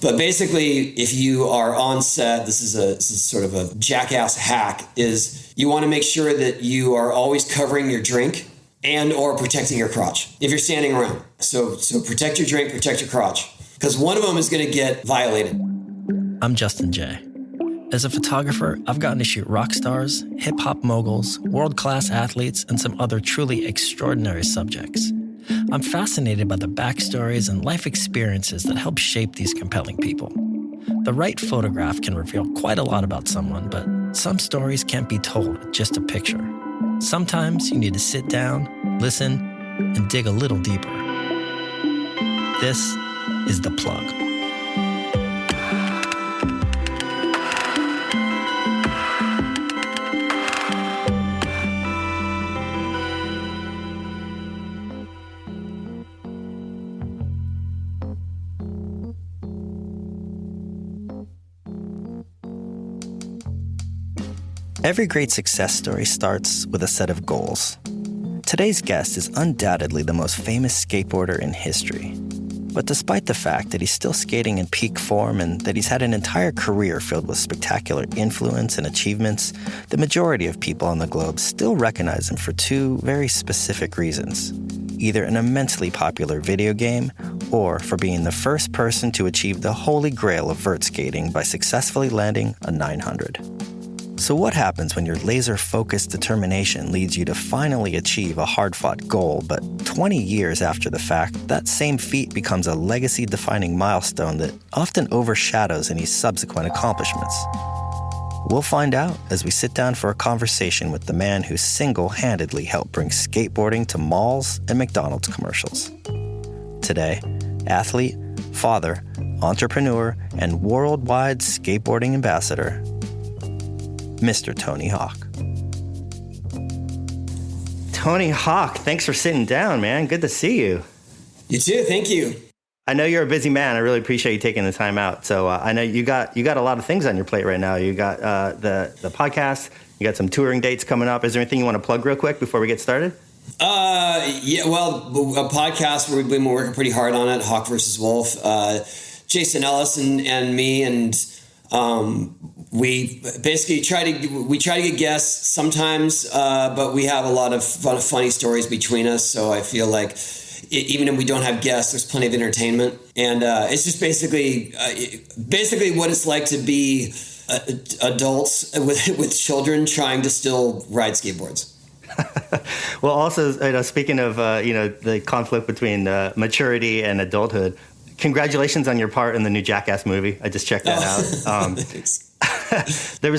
But basically, if you are on set, this is sort of a Jackass hack, is you want to make sure that you are always covering your drink and or protecting your crotch if you're standing around. So protect your drink, protect your crotch, because one of them is going to get violated. I'm Justin Jay. As a photographer, I've gotten to shoot rock stars, hip-hop moguls, world-class athletes, and some other truly extraordinary subjects. I'm fascinated by the backstories and life experiences that help shape these compelling people. The right photograph can reveal quite a lot about someone, but some stories can't be told with just a picture. Sometimes you need to sit down, listen, and dig a little deeper. This is The Plug. Every great success story starts with a set of goals. Today's guest is undoubtedly the most famous skateboarder in history. But despite the fact that he's still skating in peak form and that he's had an entire career filled with spectacular influence and achievements, the majority of people on the globe still recognize him for two very specific reasons. Either an immensely popular video game or for being the first person to achieve the holy grail of vert skating by successfully landing a 900. So what happens when your laser-focused determination leads you to finally achieve a hard-fought goal, but 20 years after the fact, that same feat becomes a legacy-defining milestone that often overshadows any subsequent accomplishments? We'll find out as we sit down for a conversation with the man who single-handedly helped bring skateboarding to malls and McDonald's commercials. Today, athlete, father, entrepreneur, and worldwide skateboarding ambassador, Mr. Tony Hawk. Tony Hawk, thanks for sitting down, man. Good to see you. You too. Thank you. I know you're a busy man. I really appreciate you taking the time out. So I know you got a lot of things on your plate right now. You got the podcast. You got some touring dates coming up. Is there anything you want to plug real quick before we get started? Yeah. Well, a podcast. We've been working pretty hard on it. Hawk versus Wolf. Jason Ellis and me and. We basically try to get guests sometimes, but we have a lot of funny stories between us. So I feel like even if we don't have guests, there's plenty of entertainment, and it's just basically what it's like to be adults with children trying to still ride skateboards. Well, also, speaking of the conflict between maturity and adulthood, congratulations on your part in the new Jackass movie. I just checked that out. Thanks. There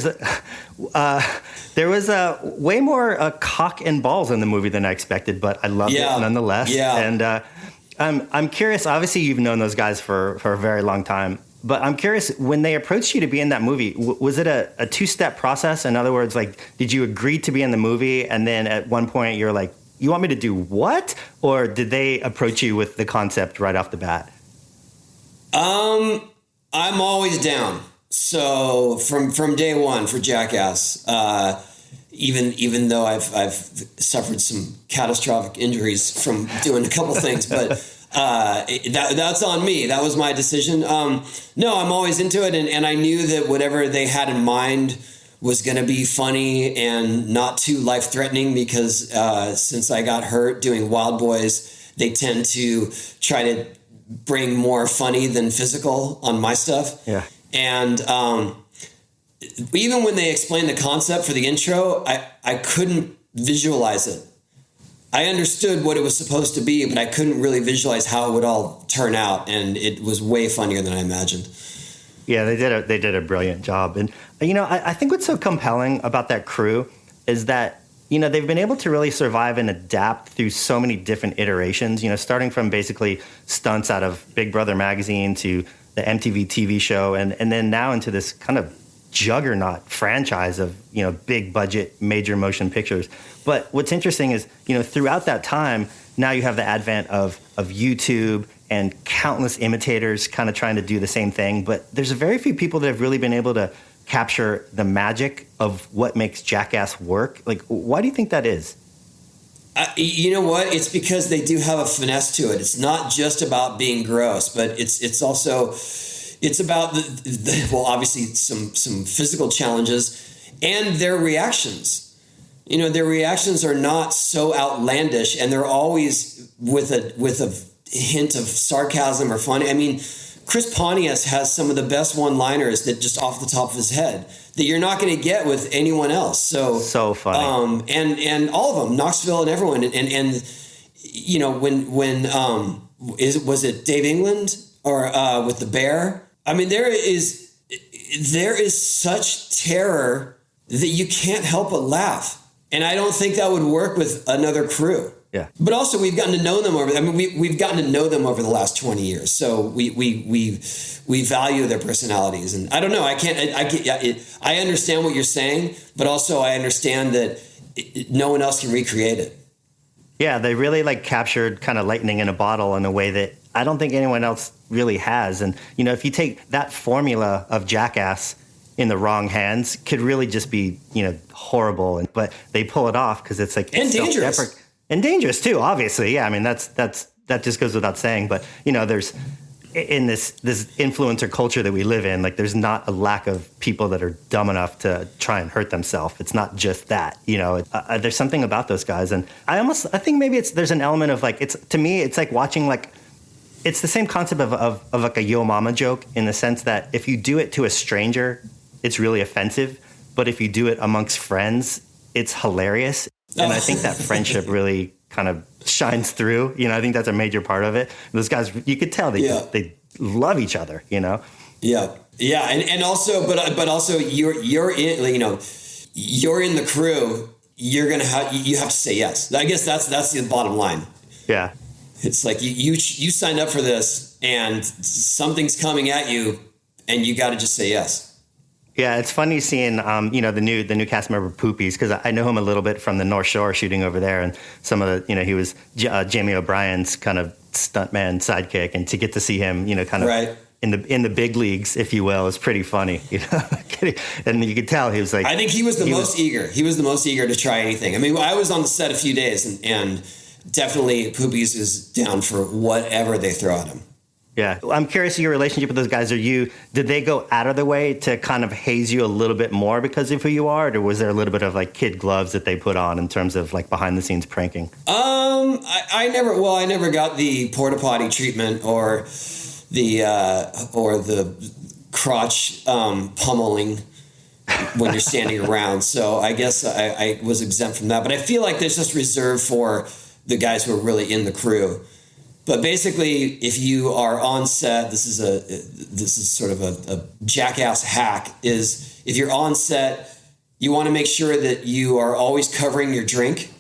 was way more cock and balls in the movie than I expected, but I loved it nonetheless. Yeah. And I'm curious. Obviously, you've known those guys for a very long time, but I'm curious, when they approached you to be in that movie, was it a two-step process? In other words, like, did you agree to be in the movie, and then at one point you're like, "You want me to do what?" Or did they approach you with the concept right off the bat? I'm always down. So from day one for Jackass, even though I've suffered some catastrophic injuries from doing a couple things, but that's on me. That was my decision. No, I'm always into it, and I knew that whatever they had in mind was going to be funny and not too life-threatening, because since I got hurt doing Wild Boys, they tend to try to bring more funny than physical on my stuff. Yeah. And even when they explained the concept for the intro, I couldn't visualize it. I understood what it was supposed to be, but I couldn't really visualize how it would all turn out. And it was way funnier than I imagined. Yeah, they did a brilliant job. And, I think what's so compelling about that crew is that, they've been able to really survive and adapt through so many different iterations, starting from basically stunts out of Big Brother magazine to the MTV TV show, and then now into this kind of juggernaut franchise of, big budget, major motion pictures. But what's interesting is, throughout that time, now you have the advent of YouTube and countless imitators kind of trying to do the same thing. But there's very few people that have really been able to capture the magic of what makes Jackass work. Like, why do you think that is? You know what? It's because they do have a finesse to it. It's not just about being gross, but it's also, It's about well, obviously some physical challenges and their reactions. You know, their reactions are not so outlandish, and they're always with a hint of sarcasm or funny. I mean, Chris Pontius has some of the best one-liners that just off the top of his head that you're not going to get with anyone else. So funny. And all of them, Knoxville and everyone, and you know, when was it Dave England or with the bear? I mean, there is such terror that you can't help but laugh. And I don't think that would work with another crew. Yeah. But also we've gotten to know them we've gotten to know them over the last 20 years. So we value their personalities. And I don't know, I understand what you're saying, but also I understand that no one else can recreate it. Yeah, they really like captured kind of lightning in a bottle in a way that I don't think anyone else really has. And, you know, if you take that formula of Jackass in the wrong hands, could really just be, you know, horrible. But they pull it off because it's like and dangerous. And dangerous too, obviously. Yeah, I mean that just goes without saying. But you know, there's in this influencer culture that we live in, like there's not a lack of people that are dumb enough to try and hurt themselves. It's not just that, you know. There's something about those guys, and I think maybe there's an element of like to me it's like watching like. It's the same concept of like a yo mama joke in the sense that if you do it to a stranger, it's really offensive. But if you do it amongst friends, it's hilarious. And I think that friendship really kind of shines through. You know, I think that's a major part of it. Those guys, you could tell they love each other, you know? Yeah. Yeah. And also, but also you're in, you know, you're in the crew, you have to say yes. I guess that's the bottom line. Yeah. It's like you signed up for this and something's coming at you and you got to just say yes. Yeah, it's funny seeing, you know, the new cast member Poopies, because I know him a little bit from the North Shore shooting over there, and some of the, you know, he was Jamie O'Brien's kind of stuntman sidekick, and to get to see him, you know, kind of right. in the big leagues, if you will, is pretty funny, you know. And you could tell he was like, I think he was the most eager. He was the most eager to try anything. I mean, I was on the set a few days, and definitely Poopies is down for whatever they throw at him. Yeah. I'm curious of your relationship with those guys. Did they go out of their way to kind of haze you a little bit more because of who you are? Or was there a little bit of like kid gloves that they put on in terms of like behind the scenes pranking? I never got the porta potty treatment or the crotch pummeling when you're standing around. So I guess I was exempt from that. But I feel like there's just reserved for the guys who are really in the crew. But basically, if you are on set, this is sort of a Jackass hack, is if you're on set, you want to make sure that you are always covering your drink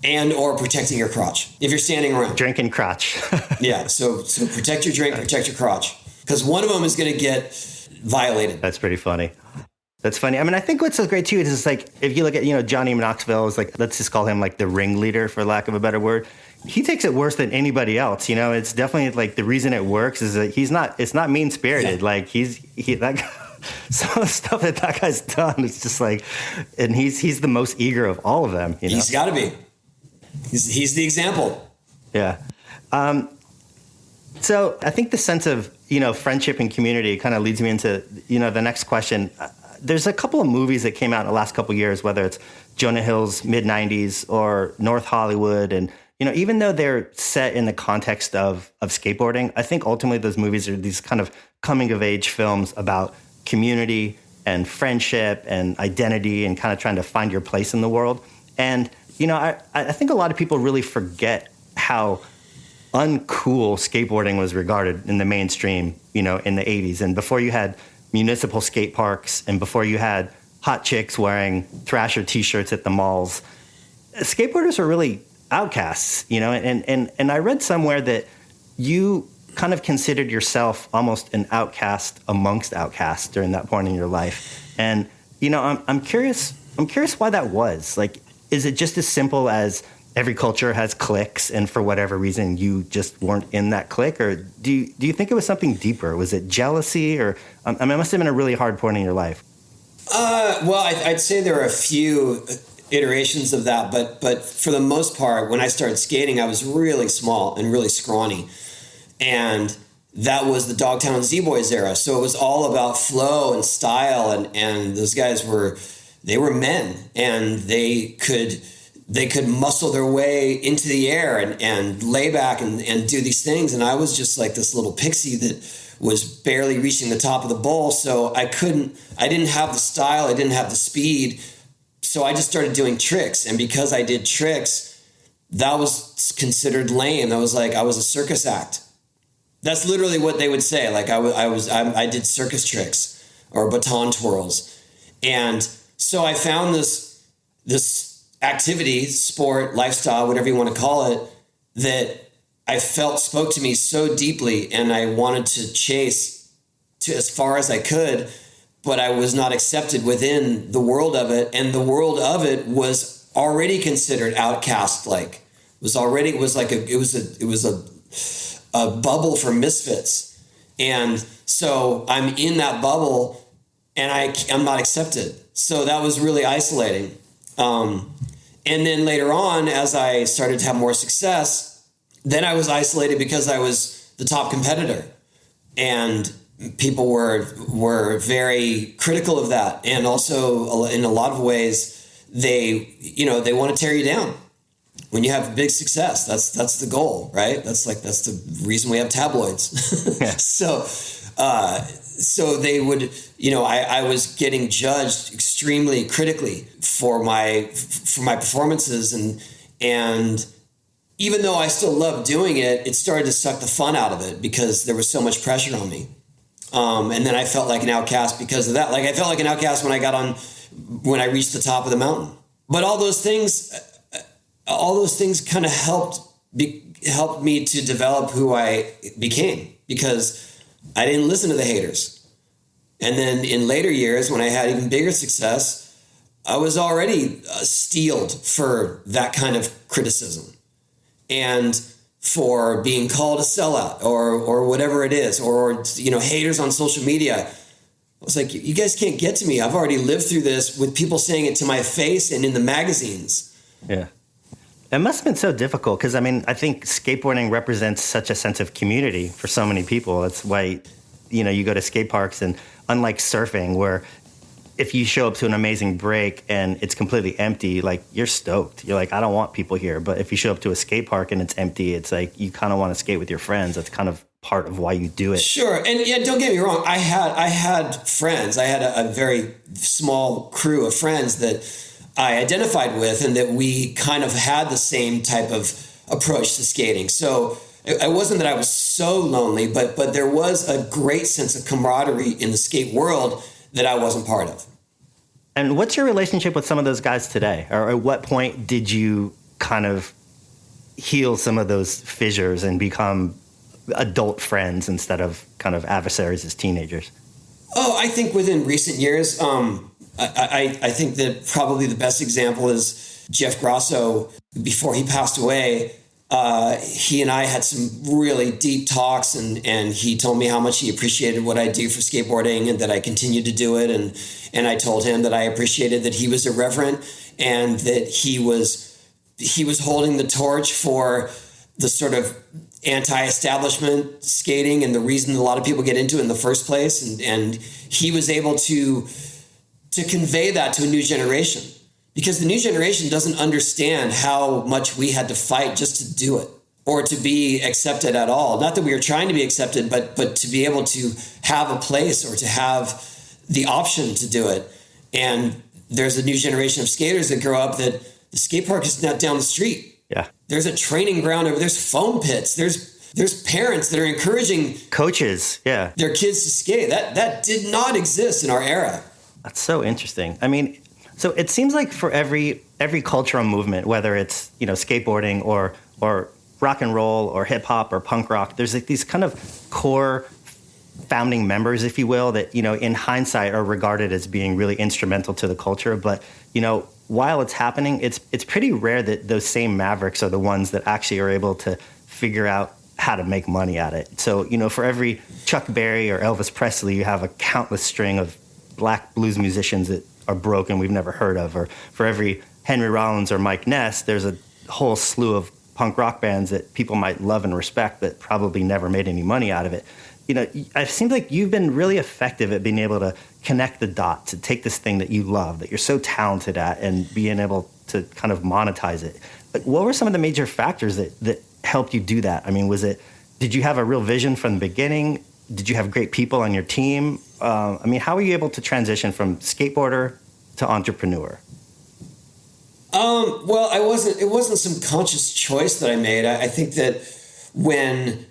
and or protecting your crotch if you're standing around. Drink and crotch. Yeah, so protect your drink, protect your crotch, because one of them is going to get violated. That's pretty funny. That's funny. I mean, I think what's so great too is like, if you look at, you know, Johnny Knoxville is like, let's just call him like the ringleader for lack of a better word. He takes it worse than anybody else. You know, it's definitely like the reason it works is that it's not mean spirited. Yeah. Like that guy, some of the stuff that guy's done, it's just like, and he's the most eager of all of them. You know? He's got to be. He's the example. Yeah. So I think the sense of, you know, friendship and community kind of leads me into, you know, the next question. There's a couple of movies that came out in the last couple of years, whether it's Jonah Hill's mid-90s or North Hollywood. And, you know, even though they're set in the context of skateboarding, I think ultimately those movies are these kind of coming-of-age films about community and friendship and identity and kind of trying to find your place in the world. And, you know, I think a lot of people really forget how uncool skateboarding was regarded in the mainstream, you know, in the 80s. And before you had municipal skate parks and before you had hot chicks wearing Thrasher T-shirts at the malls, skateboarders were really outcasts, you know. And I read somewhere that you kind of considered yourself almost an outcast amongst outcasts during that point in your life. And, you know, I'm curious why that was. Like, is it just as simple as every culture has cliques, and for whatever reason you just weren't in that clique? Or do you think it was something deeper? Was it jealousy? Or I mean, it must have been a really hard point in your life. Well, I'd say there are a few iterations of that, but for the most part, when I started skating, I was really small and really scrawny, and that was the Dogtown Z-Boys era. So it was all about flow and style, and those guys were men, and they could muscle their way into the air and lay back and do these things. And I was just like this little pixie that was barely reaching the top of the bowl. So I didn't have the style, I didn't have the speed. So I just started doing tricks. And because I did tricks, that was considered lame. That was like, I was a circus act. That's literally what they would say. Like I did circus tricks or baton twirls. And so I found this activity, sport, lifestyle, whatever you want to call it, that I felt spoke to me so deeply, and I wanted to chase to as far as I could, but I was not accepted within the world of it. And the world of it was already considered outcast. Like it was a bubble for misfits. And so I'm in that bubble and I'm not accepted. So that was really isolating. And then later on, as I started to have more success, then I was isolated because I was the top competitor, and people were very critical of that. And also in a lot of ways, they want to tear you down when you have big success. That's the goal, right? That's the reason we have tabloids. Yeah. So they would, I was getting judged extremely critically for my performances, and even though I still loved doing it, it started to suck the fun out of it because there was so much pressure on me. And then I felt like an outcast because of that. Like I felt like an outcast when I reached the top of the mountain. But all those things kind of helped me to develop who I became, because I didn't listen to the haters. And then in later years, when I had even bigger success, I was already steeled for that kind of criticism and for being called a sellout or whatever it is, or haters on social media. I was like, you guys can't get to me. I've already lived through this with people saying it to my face and in the magazines. Yeah. It must have been so difficult because, I think skateboarding represents such a sense of community for so many people. That's why, you go to skate parks, and unlike surfing, where if you show up to an amazing break and it's completely empty, like you're stoked. You're like, I don't want people here. But if you show up to a skate park and it's empty, it's like you kind of want to skate with your friends. That's kind of part of why you do it. Sure. And yeah, don't get me wrong. I had friends. I had a very small crew of friends that I identified with, and that we kind of had the same type of approach to skating. So it wasn't that I was so lonely, but there was a great sense of camaraderie in the skate world that I wasn't part of. And what's your relationship with some of those guys today? Or at what point did you kind of heal some of those fissures and become adult friends instead of kind of adversaries as teenagers? Oh, I think within recent years, I think that probably the best example is Jeff Grosso. Before he passed away, he and I had some really deep talks, and he told me how much he appreciated what I do for skateboarding and that I continued to do it. And I told him that I appreciated that he was irreverent and that he was holding the torch for the sort of anti-establishment skating and the reason a lot of people get into it in the first place. And he was able to convey that to a new generation, because the new generation doesn't understand how much we had to fight just to do it or to be accepted at all. Not that we were trying to be accepted, but to be able to have a place or to have the option to do it. And there's a new generation of skaters that grow up that the skate park is not down the street. Yeah. There's a training ground over, there's foam pits, there's parents that are encouraging coaches, yeah, their kids to skate. That did not exist in our era. That's so interesting. So it seems like for every cultural movement, whether it's, skateboarding or rock and roll or hip hop or punk rock, there's like these kind of core founding members, if you will, that, in hindsight are regarded as being really instrumental to the culture. But, while it's happening, it's pretty rare that those same mavericks are the ones that actually are able to figure out how to make money at it. So, for every Chuck Berry or Elvis Presley, you have a countless string of black blues musicians that are broken we've never heard of. Or for every Henry Rollins or Mike Ness, there's a whole slew of punk rock bands that people might love and respect, but probably never made any money out of it. It seems like you've been really effective at being able to connect the dots, to take this thing that you love, that you're so talented at, and being able to kind of monetize it. But what were some of the major factors that helped you do that? I mean, did you have a real vision from the beginning? Did you have great people on your team? How were you able to transition from skateboarder to entrepreneur? Well, it wasn't some conscious choice that I made. I think that when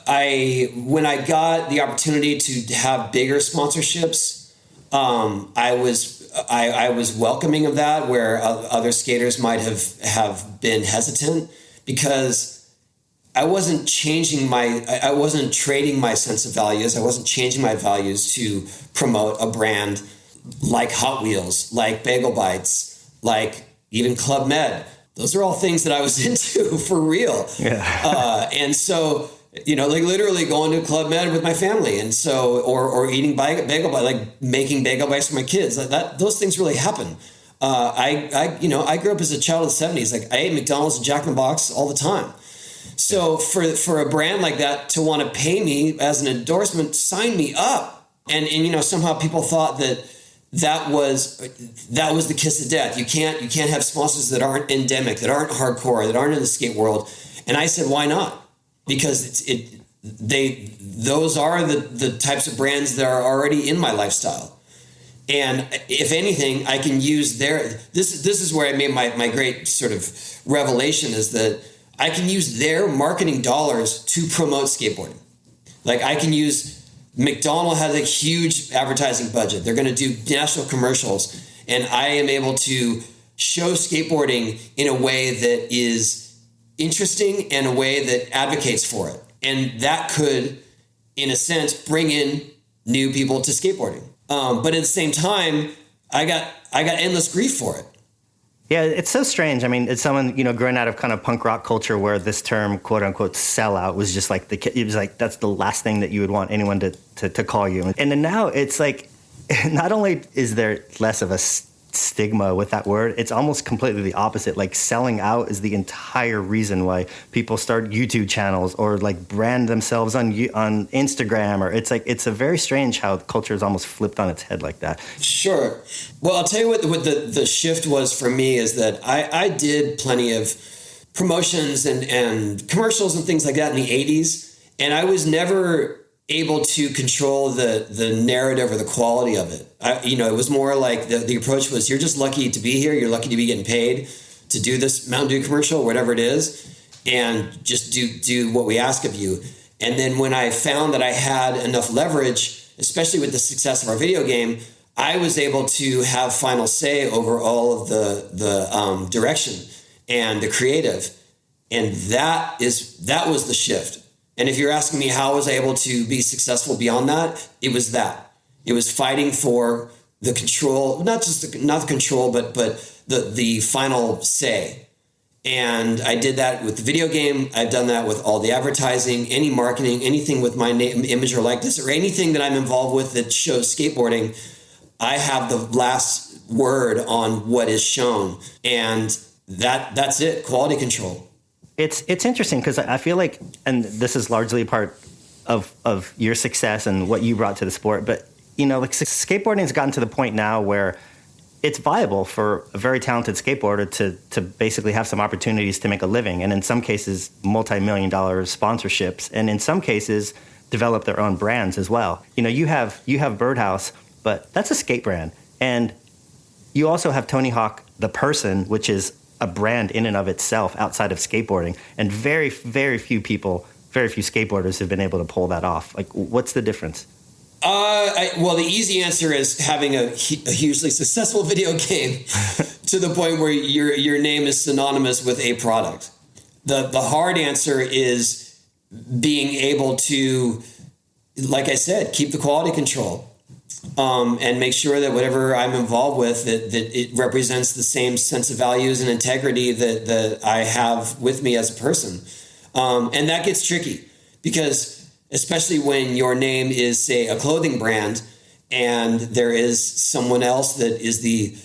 I got the opportunity to have bigger sponsorships, I was welcoming of that, where other skaters might have been hesitant, because I wasn't trading my sense of values. I wasn't changing my values to promote a brand like Hot Wheels, like Bagel Bites, like even Club Med. Those are all things that I was into for real. Yeah. And so, like literally going to Club Med with my family. And so, or eating bagel bites, like making bagel bites for my kids. Those things really happen. I grew up as a child of the 70s. Like I ate McDonald's and Jack in the Box all the time. So for a brand like that to want to pay me as an endorsement, sign me up. And somehow people thought that was the kiss of death. You can't have sponsors that aren't endemic, that aren't hardcore, that aren't in the skate world. And I said, why not? Because those are the types of brands that are already in my lifestyle. And if anything, I can use this is where I made my great sort of revelation, is that I can use their marketing dollars to promote skateboarding. Like I can use, McDonald's has a huge advertising budget. They're going to do national commercials, and I am able to show skateboarding in a way that is interesting and a way that advocates for it. And that could, in a sense, bring in new people to skateboarding. But at the same time, I got endless grief for it. Yeah, it's so strange. I mean, it's someone, growing out of kind of punk rock culture where this term, quote unquote, sellout was just like it was like, that's the last thing that you would want anyone to call you. And then now it's like, not only is there less of a stigma with that word, it's almost completely the opposite. Like selling out is the entire reason why people start YouTube channels or like brand themselves on Instagram, or it's a very strange how culture is almost flipped on its head like that. Sure. Well, I'll tell you what the shift was for me is that I did plenty of promotions and commercials and things like that in the 80s, and I was never able to control the narrative or the quality of it. It was more like the approach was, you're just lucky to be here. You're lucky to be getting paid to do this Mountain Dew commercial, whatever it is, and just do what we ask of you. And then when I found that I had enough leverage, especially with the success of our video game, I was able to have final say over all of the direction and the creative. And that was the shift. And if you're asking me how was I able to be successful beyond that, it was that. It was fighting for the control, not the control, but the final say. And I did that with the video game. I've done that with all the advertising, any marketing, anything with my name, image, or likeness, or anything that I'm involved with that shows skateboarding. I have the last word on what is shown, and that's it. Quality control. It's interesting because I feel like, and this is largely a part of your success and what you brought to the sport, but like skateboarding has gotten to the point now where it's viable for a very talented skateboarder to basically have some opportunities to make a living, and in some cases multi-million-dollar sponsorships, and in some cases develop their own brands as well. You have Birdhouse, but that's a skate brand, and you also have Tony Hawk the person, which is a brand in and of itself outside of skateboarding, and very, very few skateboarders have been able to pull that off. Like, what's the difference? Well, the easy answer is having a hugely successful video game to the point where your name is synonymous with a product. The hard answer is being able to, like I said, keep the quality control. And make sure that whatever I'm involved with, that it represents the same sense of values and integrity that I have with me as a person. And that gets tricky because especially when your name is, say, a clothing brand, and there is someone else that is the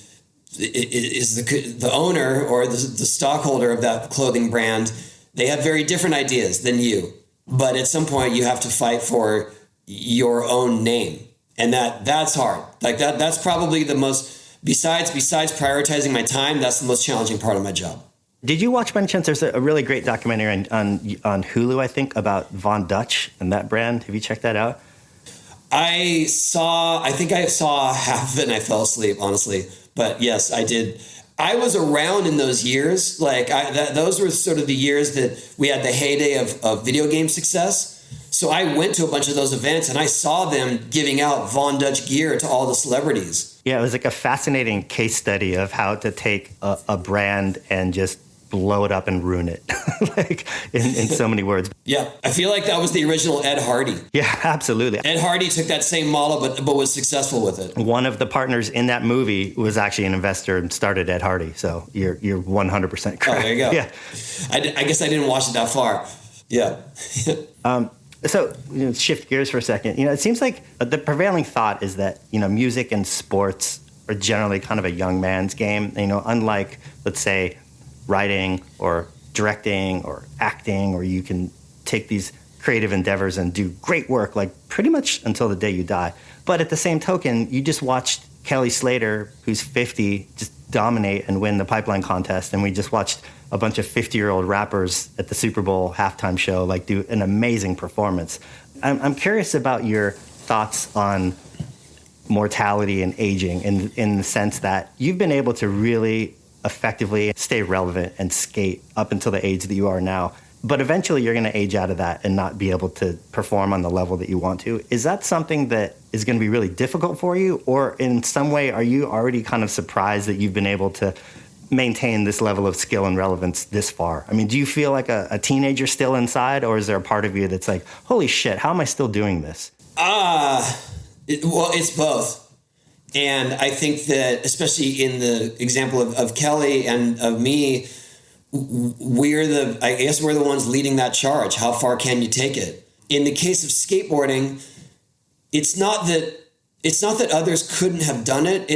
owner or the stockholder of that clothing brand They have very different ideas than you. But at some point you have to fight for your own name. And that's hard. Like that's probably the most, besides prioritizing my time, that's the most challenging part of my job. Did you watch by any chance? There's a really great documentary on Hulu, I think, about Von Dutch and that brand. Have you checked that out? I think I saw half of it and I fell asleep, honestly. But yes, I did. I was around in those years. Like those were sort of the years that we had the heyday of video game success. So I went to a bunch of those events and I saw them giving out Von Dutch gear to all the celebrities. Yeah, it was like a fascinating case study of how to take a brand and just blow it up and ruin it, like in so many words. Yeah, I feel like that was the original Ed Hardy. Yeah, absolutely. Ed Hardy took that same model, but was successful with it. One of the partners in that movie was actually an investor and started Ed Hardy. So you're 100% correct. Oh, there you go. Yeah, I guess I didn't watch it that far. Yeah. So, shift gears for a second. It seems like the prevailing thought is that, music and sports are generally kind of a young man's game. Unlike, let's say, writing or directing or acting, or you can take these creative endeavors and do great work, like pretty much until the day you die. But at the same token, you just watched Kelly Slater, who's 50, just dominate and win the pipeline contest. And we just watched a bunch of 50-year-old rappers at the Super Bowl halftime show, like do an amazing performance. I'm curious about your thoughts on mortality and aging in the sense that you've been able to really effectively stay relevant and skate up until the age that you are now. But eventually you're going to age out of that and not be able to perform on the level that you want to. Is that something that is going to be really difficult for you? Or in some way, are you already kind of surprised that you've been able to maintain this level of skill and relevance this far? I mean, do you feel like a teenager still inside? Or is there a part of you that's like, holy shit, how am I still doing this? Well, it's both. And I think that, especially in the example of Kelly and of me, we're the ones leading that charge. How far can you take it? In the case of skateboarding, it's not that others couldn't have done it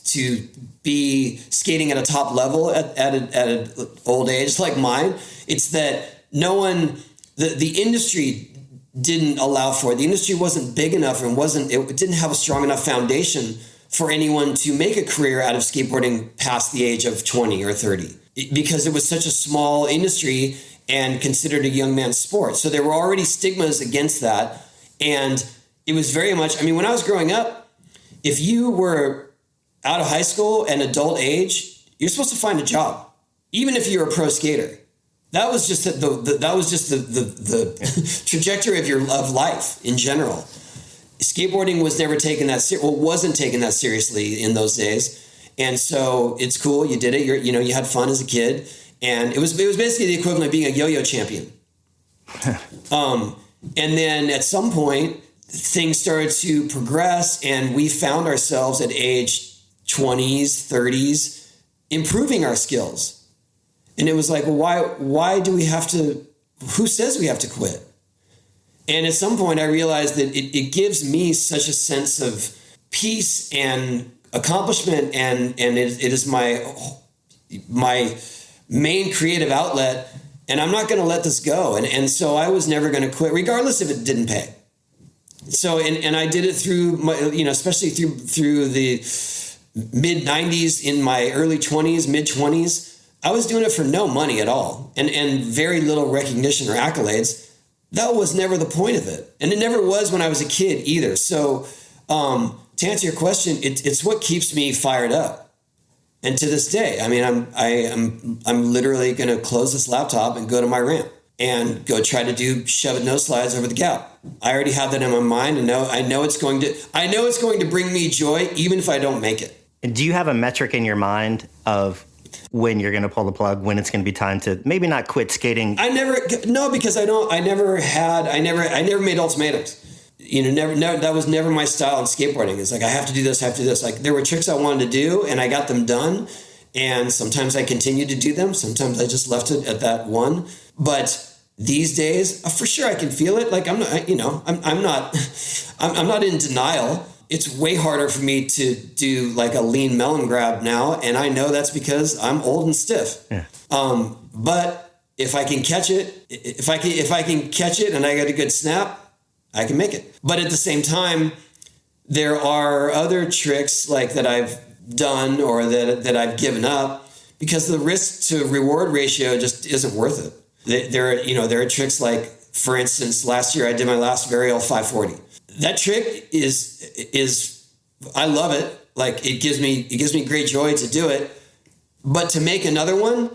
to be skating at a top level at an old age like mine. It's that no one, the industry didn't allow for it. The industry wasn't big enough and it didn't have a strong enough foundation for anyone to make a career out of skateboarding past the age of 20 or 30, because it was such a small industry and considered a young man's sport. So there were already stigmas against that. And it was very much, when I was growing up, if you were out of high school and adult age, you're supposed to find a job, even if you're a pro skater. That was just the trajectory of life in general. Skateboarding was never taken wasn't taken that seriously in those days, and so it's cool. You did it. You had fun as a kid, and it was basically the equivalent of being a yo-yo champion. And then at some point, things started to progress, and we found ourselves at age 20s, 30s, improving our skills. And it was like, why do we have to, who says we have to quit? And at some point I realized that it gives me such a sense of peace and accomplishment, and it is my main creative outlet, and I'm not going to let this go. And so I was never going to quit, regardless if it didn't pay. So, and I did it through my, especially through the mid 90s, in my early 20s, mid 20s. I was doing it for no money at all and very little recognition or accolades. That was never the point of it. And it never was when I was a kid either. So to answer your question, it's what keeps me fired up. And to this day, I'm literally going to close this laptop and go to my ramp and go try to shove it nose slides over the gap. I already have that in my mind, and I know it's going to bring me joy even if I don't make it. And do you have a metric in your mind of when you're going to pull the plug, when it's going to be time to maybe not quit skating? Because I never made ultimatums. That was never my style in skateboarding. It's like, I have to do this, I have to do this. Like, there were tricks I wanted to do and I got them done. And sometimes I continued to do them. Sometimes I just left it at that one. But these days, for sure, I can feel it. Like, I'm not in denial. It's way harder for me to do like a lean melon grab now. And I know that's because I'm old and stiff. Yeah. But if I can catch it, if I can catch it and I get a good snap, I can make it. But at the same time, there are other tricks like that I've done or that I've given up because the risk to reward ratio just isn't worth it. There are tricks like, for instance, last year I did my last varial 540. That trick is I love it. Like it gives me great joy to do it. But to make another one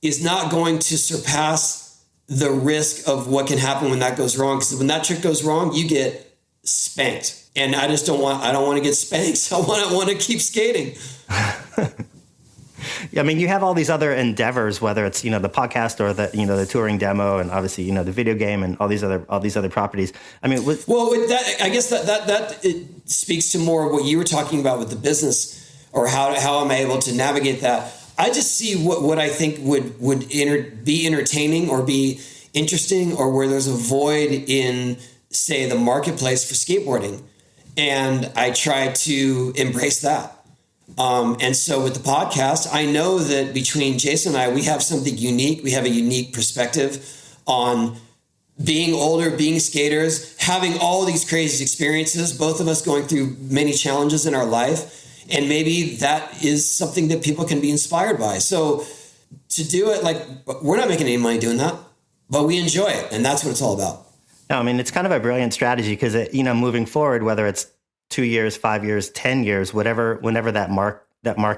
is not going to surpass the risk of what can happen when that goes wrong. Because when that trick goes wrong, you get spanked. And I don't want to get spanked. I want to keep skating. I mean, you have all these other endeavors, whether it's, the podcast or the touring demo and obviously, the video game and all these other properties. I mean, I guess that it speaks to more of what you were talking about with the business or how am I able to navigate that? I just see what I think would be entertaining or be interesting or where there's a void in, say, the marketplace for skateboarding. And I try to embrace that. And so with the podcast, I know that between Jason and I, we have something unique. We have a unique perspective on being older, being skaters, having all these crazy experiences, both of us going through many challenges in our life. And maybe that is something that people can be inspired by. So to do it, like, we're not making any money doing that, but we enjoy it. And that's what it's all about. No, I mean, it's kind of a brilliant strategy because, moving forward, whether it's 2 years, 5 years, 10 years, whenever that mark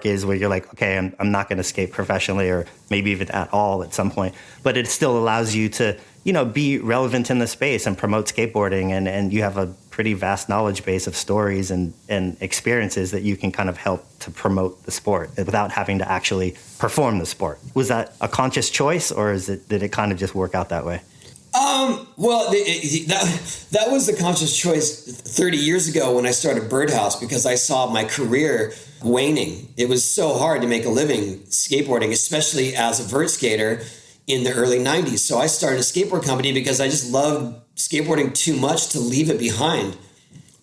is where you're like, okay, I'm not going to skate professionally or maybe even at all at some point, but it still allows you to, be relevant in the space and promote skateboarding. And you have a pretty vast knowledge base of stories and experiences that you can kind of help to promote the sport without having to actually perform the sport. Was that a conscious choice or did it kind of just work out that way? Well, that was the conscious choice 30 years ago when I started Birdhouse because I saw my career waning. It was so hard to make a living skateboarding, especially as a vert skater in the early 90s. So I started a skateboard company because I just loved skateboarding too much to leave it behind.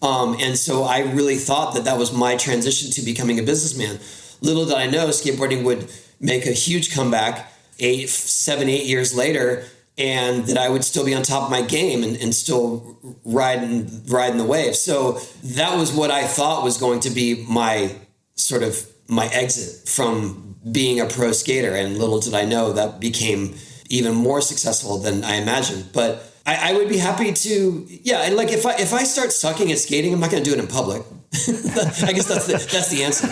And so I really thought that was my transition to becoming a businessman. Little did I know skateboarding would make a huge comeback 7, 8 years later, and that I would still be on top of my game and still riding the wave. So that was what I thought was going to be my exit from being a pro skater. And little did I know that became even more successful than I imagined. But I would be happy to, and like if I start sucking at skating, I'm not going to do it in public. I guess that's the answer.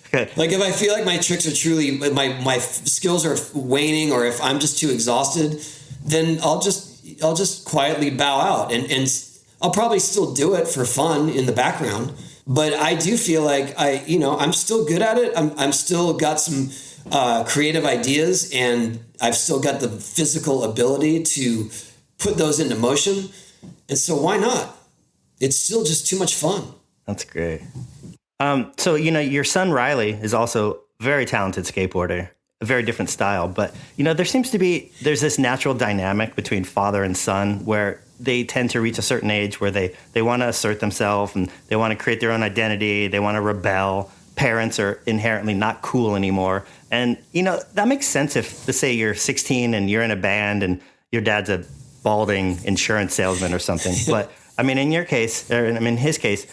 Okay. Like if I feel like my tricks are truly, my skills are waning, or if I'm just too exhausted, then I'll just quietly bow out, and I'll probably still do it for fun in the background. But I do feel like I'm still good at it. I'm still got some creative ideas, and I've still got the physical ability to put those into motion. And so why not? It's still just too much fun. That's great. So, your son Riley is also a very talented skateboarder, a very different style. But, there's this natural dynamic between father and son where they tend to reach a certain age where they want to assert themselves and they want to create their own identity. They want to rebel. Parents are inherently not cool anymore. And, that makes sense if, let's say, you're 16 and you're in a band and your dad's a balding insurance salesman or something. But, in your case, or in his case,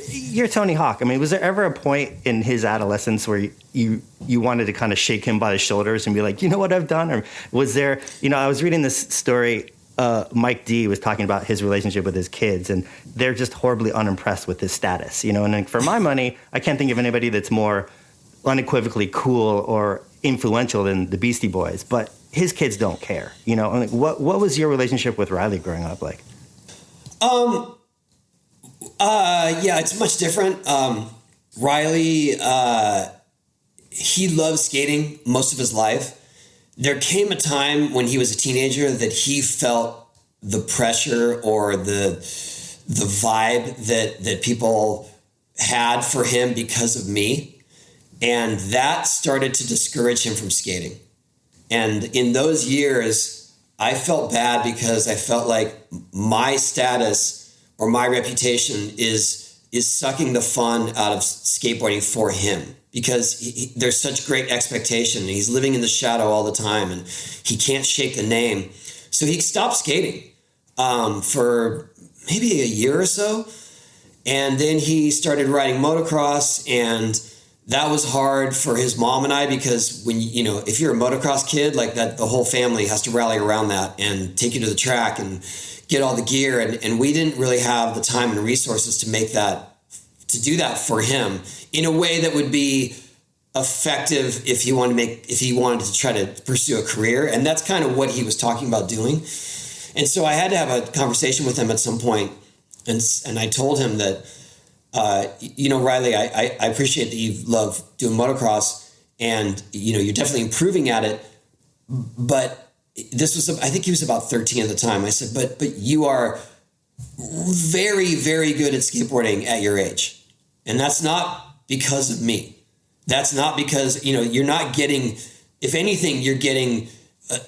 you're Tony Hawk. Was there ever a point in his adolescence where you wanted to kind of shake him by the shoulders and be like, you know what I've done? Or was there, I was reading this story, Mike D was talking about his relationship with his kids, and they're just horribly unimpressed with his status, and for my money, I can't think of anybody that's more unequivocally cool or influential than the Beastie Boys, but his kids don't care, what was your relationship with Riley growing up like? It's much different. Riley, he loved skating most of his life. There came a time when he was a teenager that he felt the pressure or the vibe that people had for him because of me. And that started to discourage him from skating. And in those years, I felt bad because I felt like my status or my reputation is sucking the fun out of skateboarding for him because there's such great expectation. He's living in the shadow all the time, and he can't shake the name. So he stopped skating for maybe a year or so. And then he started riding motocross, and that was hard for his mom and I, because when, if you're a motocross kid like that, the whole family has to rally around that and take you to the track and get all the gear. And we didn't really have the time and resources to do that for him in a way that would be effective if he wanted to try to pursue a career. And that's kind of what he was talking about doing. And so I had to have a conversation with him at some point. And I told him that, Riley, I appreciate that you love doing motocross, and, you're definitely improving at it. But I think he was about 13 at the time. I said, but you are very, very good at skateboarding at your age. And that's not because of me. That's not because, you're not getting, if anything, you're getting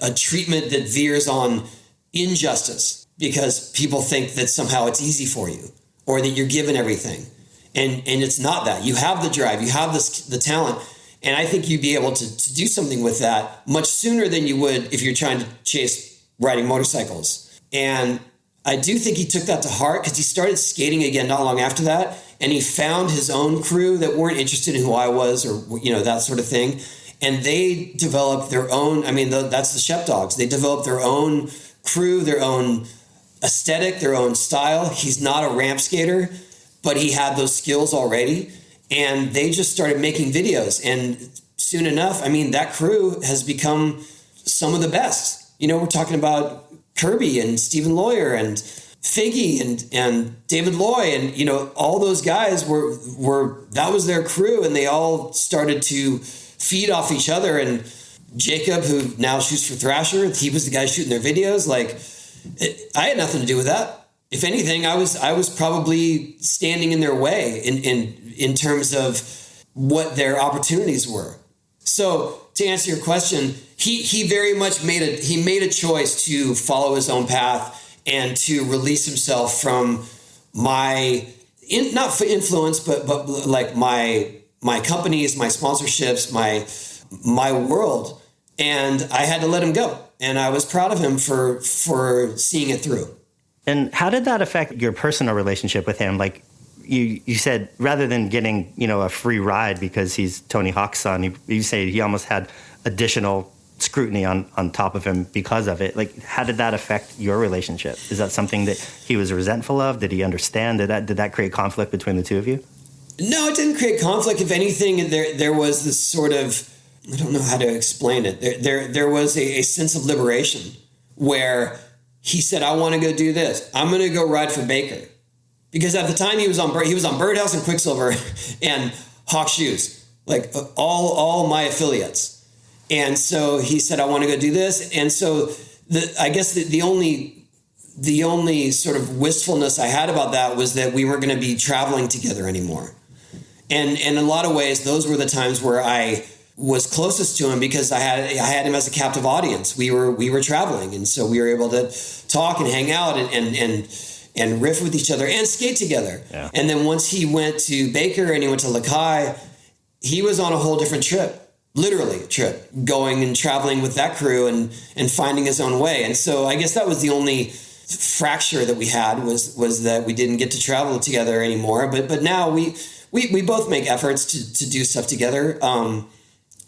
a treatment that veers on injustice, because people think that somehow it's easy for you, or that you're given everything. And it's not that. You have the drive, you have the talent. And I think you'd be able to do something with that much sooner than you would if you're trying to chase riding motorcycles. And I do think he took that to heart, because he started skating again not long after that. And he found his own crew that weren't interested in who I was, or, that sort of thing. And they developed their own, that's the Shep Dogs. They developed their own crew, their own aesthetic, their own style. He's not a ramp skater, but he had those skills already. And they just started making videos. And soon enough, that crew has become some of the best. We're talking about Kirby and Stephen Lawyer and Figgy and David Loy, and, all those guys were that was their crew, and they all started to feed off each other. And Jacob, who now shoots for Thrasher, he was the guy shooting their videos. I had nothing to do with that. If anything, I was probably standing in their way in terms of what their opportunities were. So to answer your question, he very much made a choice to follow his own path and to release himself from not for influence, but like my companies, my sponsorships, my world. And I had to let him go. And I was proud of him for seeing it through. And how did that affect your personal relationship with him? Like you said, rather than getting, a free ride because he's Tony Hawk's son, you say he almost had additional scrutiny on top of him because of it. Like, how did that affect your relationship? Is that something that he was resentful of? Did he understand? Did that create conflict between the two of you? No, it didn't create conflict. If anything, there was this sort of, I don't know how to explain it. There was a sense of liberation where he said, I want to go do this. I'm going to go ride for Baker. Because at the time he was on Birdhouse and Quicksilver and Hawk Shoes, like all my affiliates. And so he said, I want to go do this. And so I guess the only sort of wistfulness I had about that was that we weren't going to be traveling together anymore. And in a lot of ways, those were the times where I was closest to him, because I had him as a captive audience. We were traveling, and so we were able to talk and hang out and riff with each other and skate together. Yeah. And then once he went to Baker and he went to Lakai, he was on a whole different trip. Literally a trip, going and traveling with that crew and finding his own way. And so I guess that was the only fracture that we had was that we didn't get to travel together anymore. But now we both make efforts to do stuff together.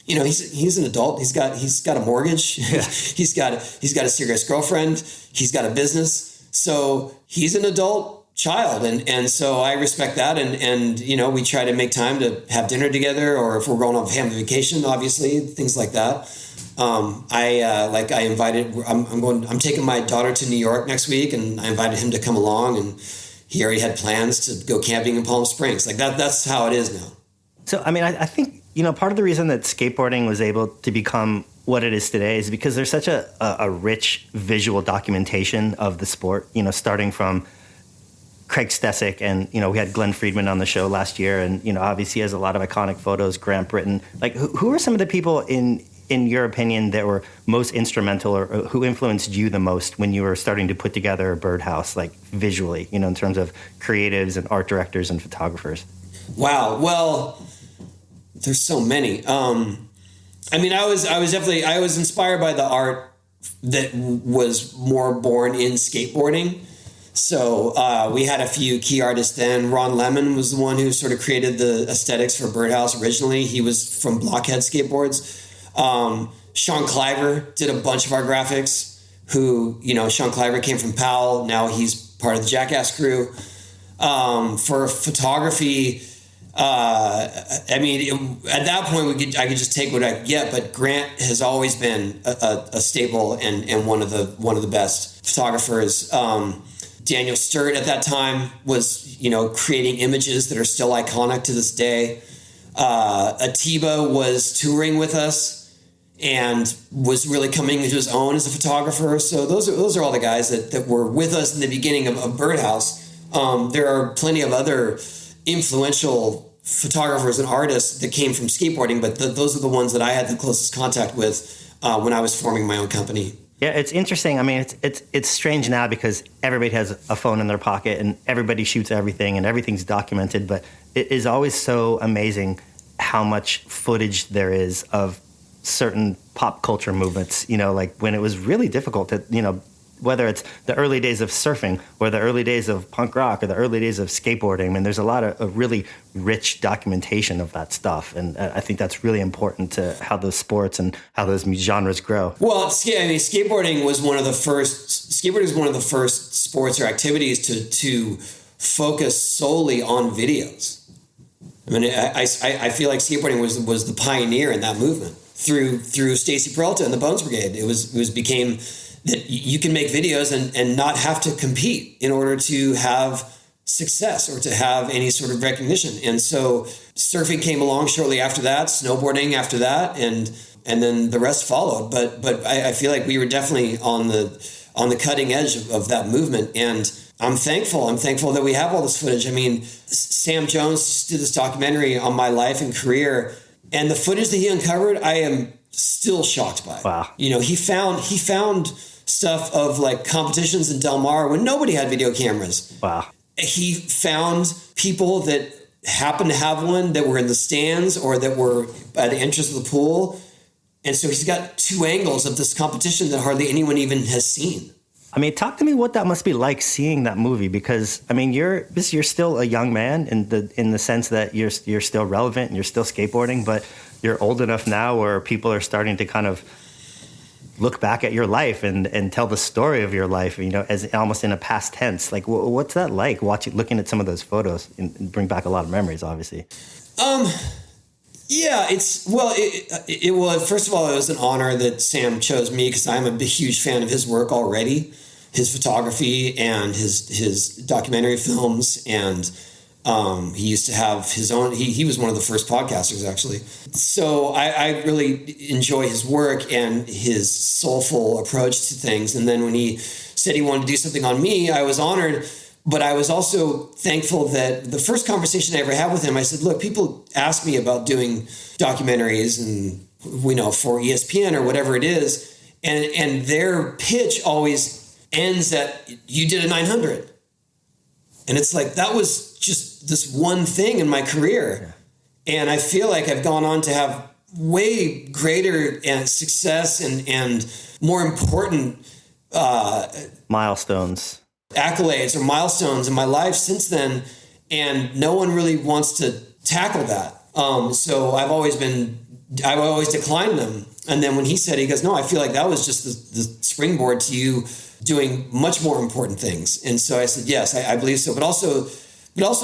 He's an adult. He's got a mortgage. Yeah. he's got a serious girlfriend. He's got a business. So he's an adult child. And so I respect that. And we try to make time to have dinner together, or if we're going on family vacation, obviously, things like that. I'm taking my daughter to New York next week, and I invited him to come along, and he already had plans to go camping in Palm Springs. Like that's how it is now. So, I think, part of the reason that skateboarding was able to become what it is today is because there's such a rich visual documentation of the sport, starting from Craig Stesick, and, we had Glenn Friedman on the show last year, and, obviously he has a lot of iconic photos, Grant Britton. Like, who are some of the people in your opinion that were most instrumental, or who influenced you the most when you were starting to put together a Birdhouse, like visually, in terms of creatives and art directors and photographers? Wow. Well, There's so many. I mean, I was inspired by the art that was more born in skateboarding. So we had a few key artists then. Ron Lemon was the one who sort of created the aesthetics for Birdhouse originally. He was from Blockhead Skateboards. Sean Cliver did a bunch of our graphics, Sean Cliver came from Powell. Now he's part of the Jackass crew. For photography, at that point I could just take what I could get, but Grant has always been a staple and one of the best photographers. Daniel Sturt at that time was, creating images that are still iconic to this day. Atiba was touring with us and was really coming into his own as a photographer. So those are all the guys that were with us in the beginning of Birdhouse. There are plenty of other influential photographers and artists that came from skateboarding, but those are the ones that I had the closest contact with when I was forming my own company. Yeah, it's interesting. I mean, it's strange now because everybody has a phone in their pocket and everybody shoots everything and everything's documented, but it is always so amazing how much footage there is of certain pop culture movements, like when it was really difficult to, whether it's the early days of surfing or the early days of punk rock or the early days of skateboarding. I mean, there's a lot of really rich documentation of that stuff. And I think that's really important to how those sports and how those genres grow. Well, skateboarding was one of the first sports or activities to focus solely on videos. I mean, I feel like skateboarding was the pioneer in that movement through Stacy Peralta and the Bones Brigade. It became that you can make videos and not have to compete in order to have success or to have any sort of recognition. And so surfing came along shortly after that, snowboarding after that, and then the rest followed. But I feel like we were definitely on the cutting edge of that movement. And I'm thankful that we have all this footage. I mean, Sam Jones did this documentary on my life and career, and the footage that he uncovered, I am still shocked by. Wow. He found stuff of like competitions in Del Mar when nobody had video cameras. Wow. He found people that happened to have one that were in the stands or that were by the entrance of the pool. And so he's got two angles of this competition that hardly anyone even has seen. I mean, talk to me what that must be like seeing that movie, because I mean, you're still a young man in the sense that you're still relevant and you're still skateboarding, but you're old enough now where people are starting to kind of look back at your life and tell the story of your life, as almost in a past tense. Like, what's that like looking at some of those photos and bring back a lot of memories, obviously? Yeah, first of all, it was an honor that Sam chose me because I'm a huge fan of his work already, his photography and his documentary films. And he used to have his own, he was one of the first podcasters, actually. So I really enjoy his work and his soulful approach to things. And then when he said he wanted to do something on me, I was honored. But I was also thankful that the first conversation I ever had with him, I said, look, people ask me about doing documentaries and, for ESPN or whatever it is. And their pitch always ends at, you did a 900. And it's like, that was just this one thing in my career. Yeah. And I feel like I've gone on to have way greater success and more important milestones. Accolades or milestones in my life since then, and no one really wants to tackle that. So I've always declined them. And then when he said, he goes, no, I feel like that was just the springboard to you doing much more important things. And so I said, yes, I believe so. But also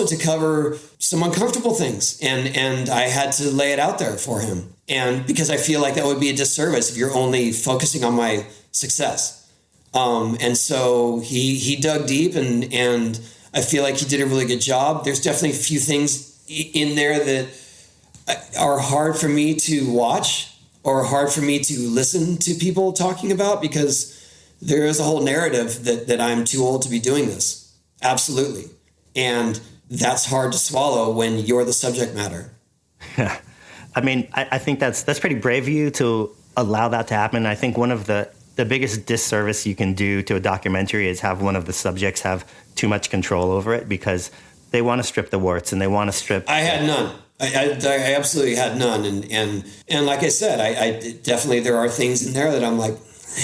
to cover some uncomfortable things. And I had to lay it out there for him. And because I feel like that would be a disservice if you're only focusing on my success. And so he dug deep and I feel like he did a really good job. There's definitely a few things in there that are hard for me to watch or hard for me to listen to people talking about because there is a whole narrative that I'm too old to be doing this. Absolutely. And that's hard to swallow when you're the subject matter. I mean, I think that's pretty brave of you to allow that to happen. I think one of the biggest disservice you can do to a documentary is have one of the subjects have too much control over it because they want to strip the warts and they want to strip. I had none. I absolutely had none. And like I said, I definitely, there are things in there that I'm like,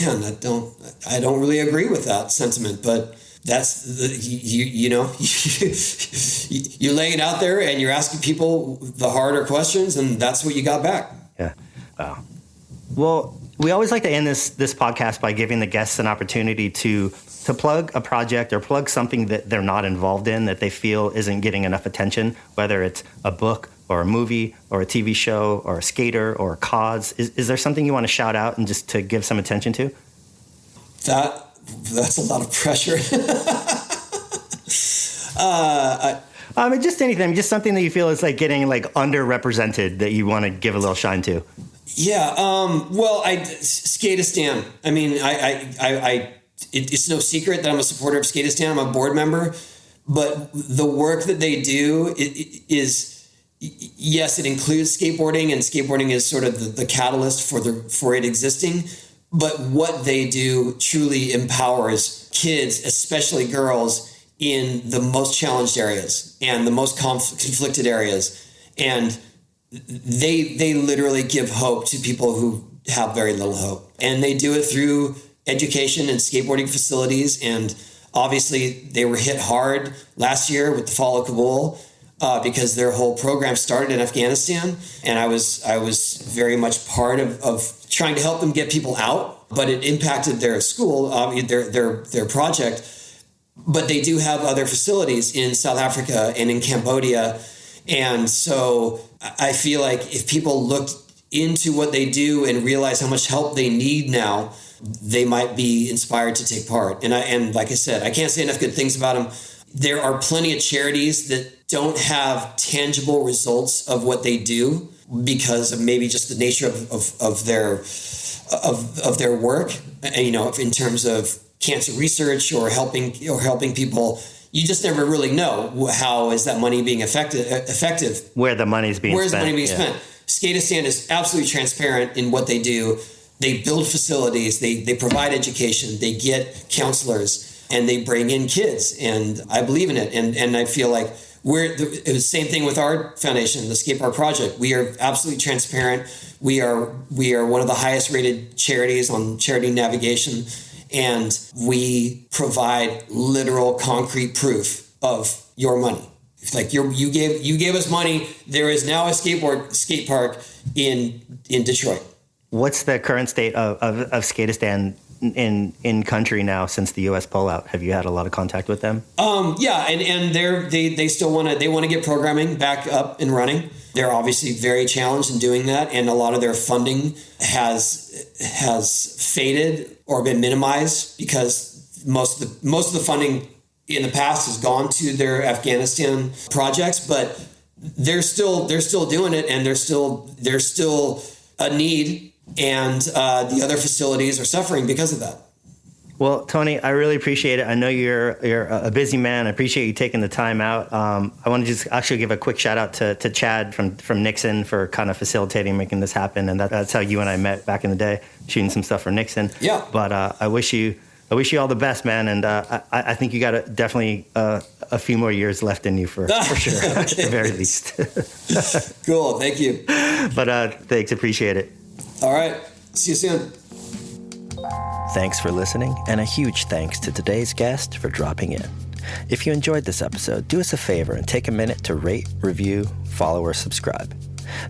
man, I don't really agree with that sentiment, but that's you know, you lay it out there and you're asking people the harder questions, and that's what you got back. Yeah. Wow. Well, we always like to end this podcast by giving the guests an opportunity to plug a project or plug something that they're not involved in, that they feel isn't getting enough attention, whether it's a book or a movie or a TV show or a skater or a cause. Is there something you want to shout out and just to give some attention to? That's a lot of pressure. Just anything, just something that you feel is like getting like underrepresented that you want to give a little shine to. Yeah. Well, Skatistan. I mean, it's no secret that I'm a supporter of Skatistan. I'm a board member, but the work that they do is, yes, it includes skateboarding, and skateboarding is sort of the catalyst for it existing. But what they do truly empowers kids, especially girls, in the most challenged areas and the most conflicted areas. And they literally give hope to people who have very little hope. And they do it through education and skateboarding facilities. And obviously they were hit hard last year with the fall of Kabul because their whole program started in Afghanistan. And I was very much part of trying to help them get people out, but it impacted their school, their project. But they do have other facilities in South Africa and in Cambodia. And so I feel like if people looked into what they do and realize how much help they need now, they might be inspired to take part. And like I said, I can't say enough good things about them. There are plenty of charities that don't have tangible results of what they do because of maybe just the nature of their work, you know, in terms of cancer research or helping people. You just never really know how is that money being effective. Where the money's being spent. Where's the money being spent? Skatistan is absolutely transparent in what they do. They build facilities, they provide education, they get counselors, and they bring in kids. And I believe in it. And I feel like it was the same thing with our foundation, the Skate Park Project. We are absolutely transparent. We are one of the highest rated charities on Charity Navigation. And we provide literal concrete proof of your money. It's like you gave us money. There is now a skate park in Detroit. What's the current state of Skatistan in country now since the U.S. pullout? Have you had a lot of contact with them? Yeah, and they still want to get programming back up and running. They're obviously very challenged in doing that, and a lot of their funding has faded or been minimized because most of the funding in the past has gone to their Afghanistan projects, but they're still doing it, and there's still a need, and the other facilities are suffering because of that. Well, Tony, I really appreciate it. I know you're a busy man. I appreciate you taking the time out. I want to just actually give a quick shout out to Chad from Nixon for kind of facilitating, making this happen. And that's how you and I met back in the day, shooting some stuff for Nixon. Yeah. But I wish you all the best, man. And I think you got definitely a few more years left in you for sure, at the very least. Cool. Thank you. But thanks. Appreciate it. All right. See you soon. Thanks for listening, and a huge thanks to today's guest for dropping in. If you enjoyed this episode, do us a favor and take a minute to rate, review, follow, or subscribe.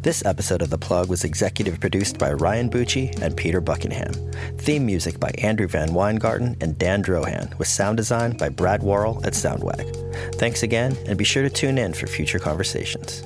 This episode of The Plug was executive produced by Ryan Bucci and Peter Buckingham. Theme music by Andrew Van Weingarten and Dan Drohan, with sound design by Brad Worrell at Soundwag. Thanks again, and be sure to tune in for future conversations.